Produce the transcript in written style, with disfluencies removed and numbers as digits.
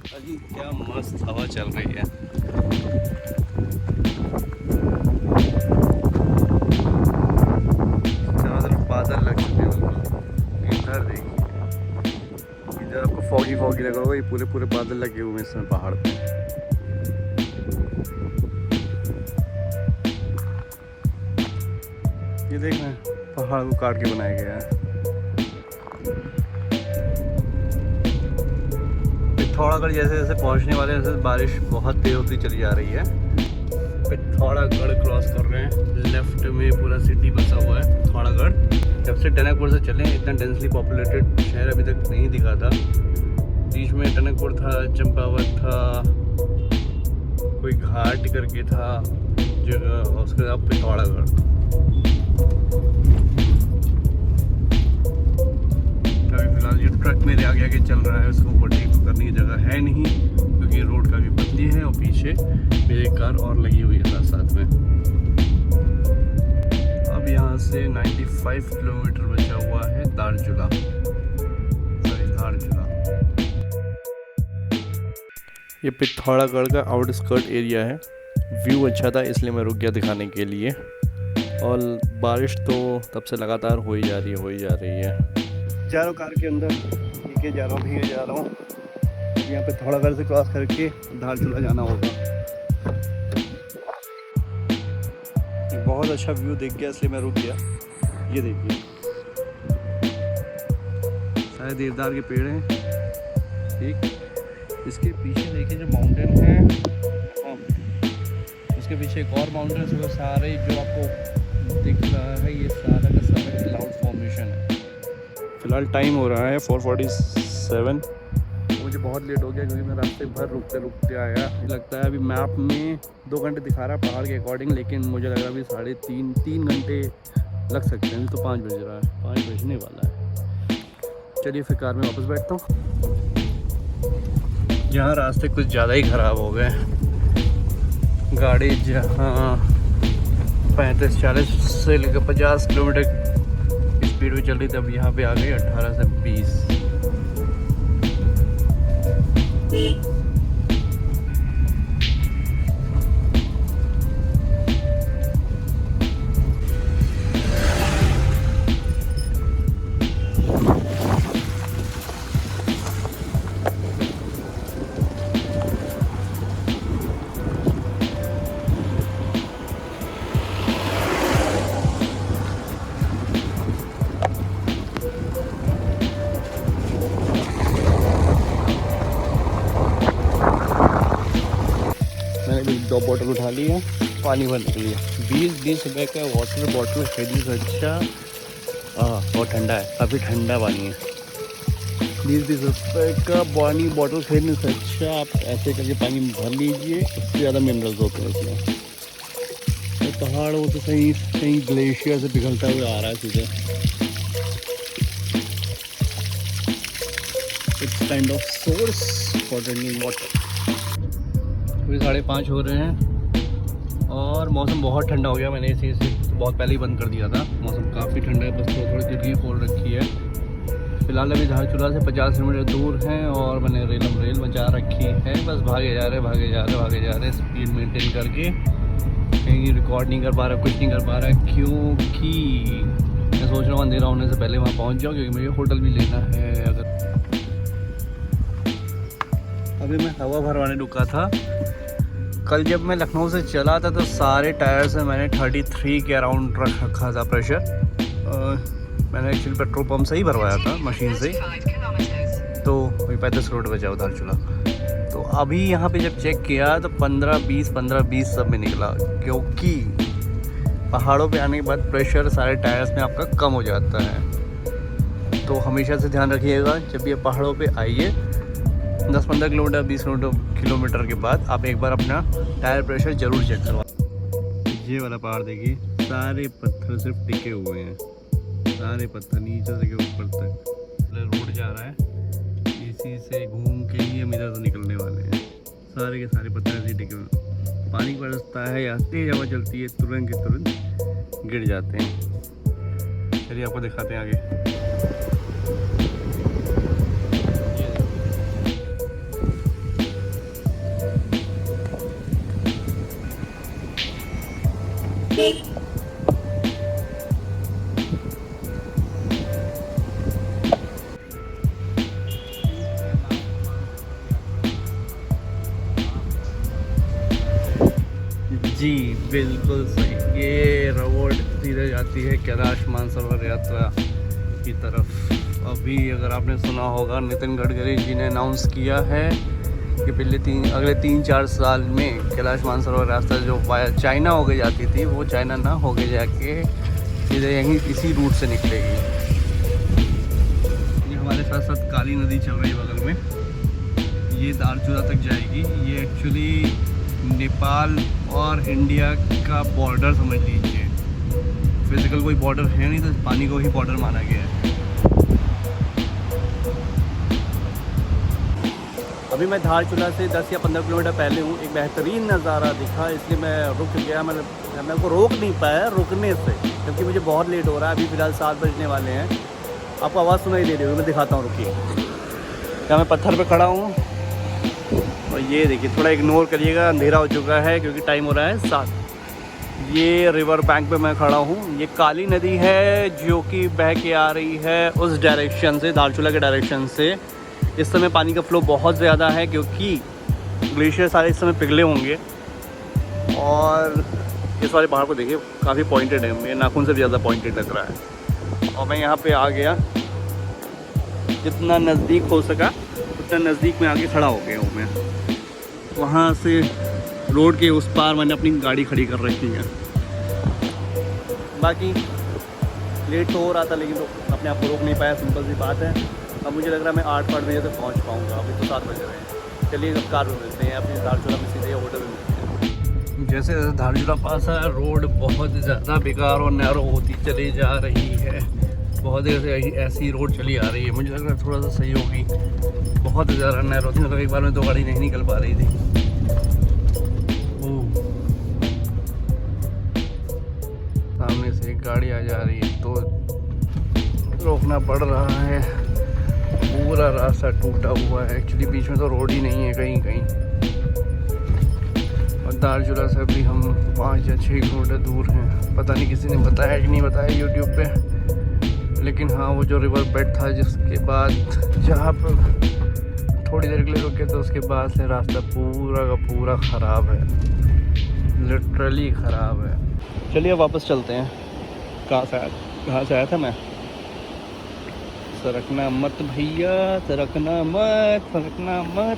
अजी क्या मस्त हवा चल रही है। चारों तरफ बादल लग चुके हैं बिल्कुल। इधर देखिए, इधर आपको फॉगी फॉगी लगा होगा, ये पूरे पूरे बादल लगे हुए हैं इसमें पहाड़ पे। ये देख रहे हैं, पहाड़ को काट के बनाया गया है। पिथौरागढ़ जैसे जैसे पहुंचने वाले हैं, जैसे बारिश बहुत तेज होती चली जा रही है। पिथौरागढ़ क्रॉस कर रहे हैं, लेफ्ट में पूरा सिटी बसा हुआ है पिथौरागढ़। जब से टनकपुर से चले, इतना डेंसली पॉपुलेटेड शहर अभी तक नहीं दिखा था। बीच में टनकपुर था, चंपावत था, कोई घाट करके था जगह, उसके बाद पिथौरागढ़। अभी फिलहाल ये ट्रक मेरे आगे आगे चल रहा है, उसको ओवरटेक करने की जगह है नहीं, क्योंकि रोड काफ़ी पतली है और पीछे मेरी कार और लगी हुई है साथ साथ में। अब यहाँ से 95 किलोमीटर बचा हुआ है धारचूला। ये पिथौरागढ़ का आउटस्कर्ट एरिया है। व्यू अच्छा था इसलिए मैं रुक गया दिखाने के लिए। और बारिश तो तब से लगातार हो ही जा रही है। चारों कार के अंदर लेके जा रहा हूँ, भीगे जा रहा हूँ। यहाँ पे पिथौरागढ़ से क्रॉस करके धारचूला जाना होगा। बहुत अच्छा व्यू दिख गया इसलिए मैं रुक गया। ये देखिए, सारे देवदार के पेड़ हैं। ठीक, इसके पीछे देखिए जो माउंटेन है, उसके पीछे एक और माउंटेन है। वो सारे जो आपको दिख रहा है, ये सारा का सारा क्लाउड फॉर्मेशन है। फिलहाल टाइम हो रहा है 4:47। मुझे बहुत लेट हो गया क्योंकि मैं रास्ते भर रुकते रुकते आया। मुझे लगता है अभी मैप में 2 घंटे दिखा रहा है पहाड़ के अकॉर्डिंग, लेकिन मुझे लग रहा है अभी 3.5 घंटे लग सकते हैं। तो 5 बज रहा है, 5 बजने वाला है। चलिए फिर कार में वापस बैठता हूँ। यहाँ रास्ते कुछ ज़्यादा ही ख़राब हो गए। गाड़ी जहाँ 35-40 से लेकर 50 किलोमीटर स्पीड में चल रही थी, अब यहाँ पे आ गई 18 से 20। मैंने भी 2 बोतल उठा ली है, पानी भरने के लिए। 20 रुपये का वाटर बॉटल खरीदने से अच्छा, बहुत ठंडा है, काफ़ी ठंडा पानी है। 20 रुपये का पानी बॉटल खरीदने से अच्छा आप ऐसे करके पानी भर लीजिए, उससे ज़्यादा मिनरल्स होते हैं इसमें। तो पहाड़ वो तो कहीं ग्लेशियर से पिघलता हुआ आ रहा है सीधे। It's kind of source for drinking water. अभी 5:30 हो रहे हैं और मौसम बहुत ठंडा हो गया। मैंने इसे बहुत पहले ही बंद कर दिया था। मौसम काफ़ी ठंडा है, बस थोड़ी खिड़की खोल रखी है। फिलहाल अभी धारचूला से 50 किलोमीटर दूर हैं और मैंने रेल बचा रखी है। बस भागे जा रहे स्पीड मेंटेन करके। कहीं रिकॉर्ड नहीं कर पा रहा, कुछ नहीं कर पा रहा, क्योंकि मैं सोच रहा हूँ अंधेरा होने से पहले वहाँ पहुँच जाऊँ, क्योंकि मुझे होटल भी लेना है। अभी मैं हवा भरवाने रुका था। कल जब मैं लखनऊ से चला था तो सारे टायर्स में मैंने 33 के अराउंड रख रखा था प्रेशर। मैंने एक्चुअली पेट्रोल पंप से ही भरवाया था, मशीन से। तो वही 35 किलोमीटर बचा धारचूला। तो अभी यहाँ पे जब चेक किया तो 15-20 सब में निकला, क्योंकि पहाड़ों पे आने के बाद प्रेशर सारे टायर्स में आपका कम हो जाता है। तो हमेशा से ध्यान रखिएगा, जब ये पहाड़ों पे आइए 10-15 किलोमीटर 20 किलोमीटर के बाद आप एक बार अपना टायर प्रेशर ज़रूर चेक करवा। ये वाला पहाड़ देखिए, सारे पत्थर सिर्फ टिके हुए हैं, सारे पत्थर नीचे से ऊपर तक। रोड जा रहा है, इसी से घूम के ही हम इधर से निकलने वाले हैं। सारे के सारे पत्थर ऐसे टिके हुए। पानी बरसता है या तेज हवा चलती है, तुरंत के तुरंत गिर जाते हैं। चलिए आपको दिखाते हैं आगे। जी बिल्कुल सही, ये रोड सीधे जाती है कैलाश मानसरोवर यात्रा की तरफ। अभी अगर आपने सुना होगा नितिन गडकरी जी ने अनाउंस किया है कि अगले 3-4 साल में कैलाश मानसरोवर रास्ता जो वाया चाइना होके जाती थी वो चाइना ना होके जाके सीधे यहीं इसी रूट से निकलेगी। ये हमारे साथ साथ काली नदी चल रही है बगल में, ये दारचूला तक जाएगी। ये एक्चुअली नेपाल और इंडिया का बॉर्डर समझ लीजिए। फिजिकल कोई बॉर्डर है नहीं, तो पानी को ही बॉर्डर माना गया है। अभी मैं धारचूला से 10 या 15 किलोमीटर पहले हूँ। एक बेहतरीन नज़ारा दिखा, इसलिए मैं रुक गया। मैं को रोक नहीं पाया रुकने से, क्योंकि मुझे बहुत लेट हो रहा है। अभी फ़िलहाल 7 बजने वाले हैं। आपको आवाज़ सुनाई दे रही होगी, मैं दिखाता हूँ, रुकिए। क्या मैं पत्थर पे खड़ा हूँ और ये देखिए, थोड़ा इग्नोर करिएगा, अंधेरा हो चुका है क्योंकि टाइम हो रहा है 7। ये रिवर बैंक पे मैं खड़ा हूँ। ये काली नदी है जो कि बह के आ रही है उस डायरेक्शन से, धारचूला के डायरेक्शन से। इस समय पानी का फ्लो बहुत ज़्यादा है क्योंकि ग्लेशियर सारे इस समय पिघले होंगे। और इस वाले पहाड़ को देखिए, काफ़ी पॉइंटेड है, मेरे नाखून से भी ज़्यादा पॉइंटेड लग रहा है। और मैं यहाँ पे आ गया, जितना नज़दीक हो सका उतना नज़दीक में आके खड़ा हो गया हूँ मैं। वहाँ से रोड के उस पार मैंने अपनी गाड़ी खड़ी कर रखी है। बाकी लेट तो हो रहा था, लेकिन तो अपने आप को रोक नहीं पाया, सिंपल सी बात है। अब मुझे लग रहा है मैं 8 बजे तक पहुँच पाऊँगा। अभी तो 7 बज रहे हैं। चलिए अब कार में मिलते हैं, अपनी धारचूला में सीधे होटल में मिलते हैं। जैसे धारचूला पास है, रोड बहुत ज़्यादा बेकार और नैरो होती चली जा रही है। बहुत देर से ऐसी रोड चली आ रही है। मुझे लग रहा है थोड़ा सा सही होगी, बहुत ज़्यादा नैरो थी। मतलब एक बार में 2 गाड़ी नहीं निकल पा रही थी। सामने से एक गाड़ी आ जा रही है तो रोकना पड़ रहा है। पूरा रास्ता टूटा हुआ है। एक्चुअली बीच में तो रोड ही नहीं है कहीं कहीं। और धारचूला से भी हम 5 या 6 किलोमीटर दूर हैं। पता नहीं किसी ने बताया कि नहीं बताया यूट्यूब पे, लेकिन हाँ, वो जो रिवर बेड था जिसके बाद जहाँ पर थोड़ी देर के लिए रुके, तो उसके बाद से रास्ता पूरा का पूरा ख़राब है, लिटरली ख़राब है। चलिए वापस चलते हैं। कहाँ से आया था मैं? सरकना मत भैया, सरकना मत, सरकना मत।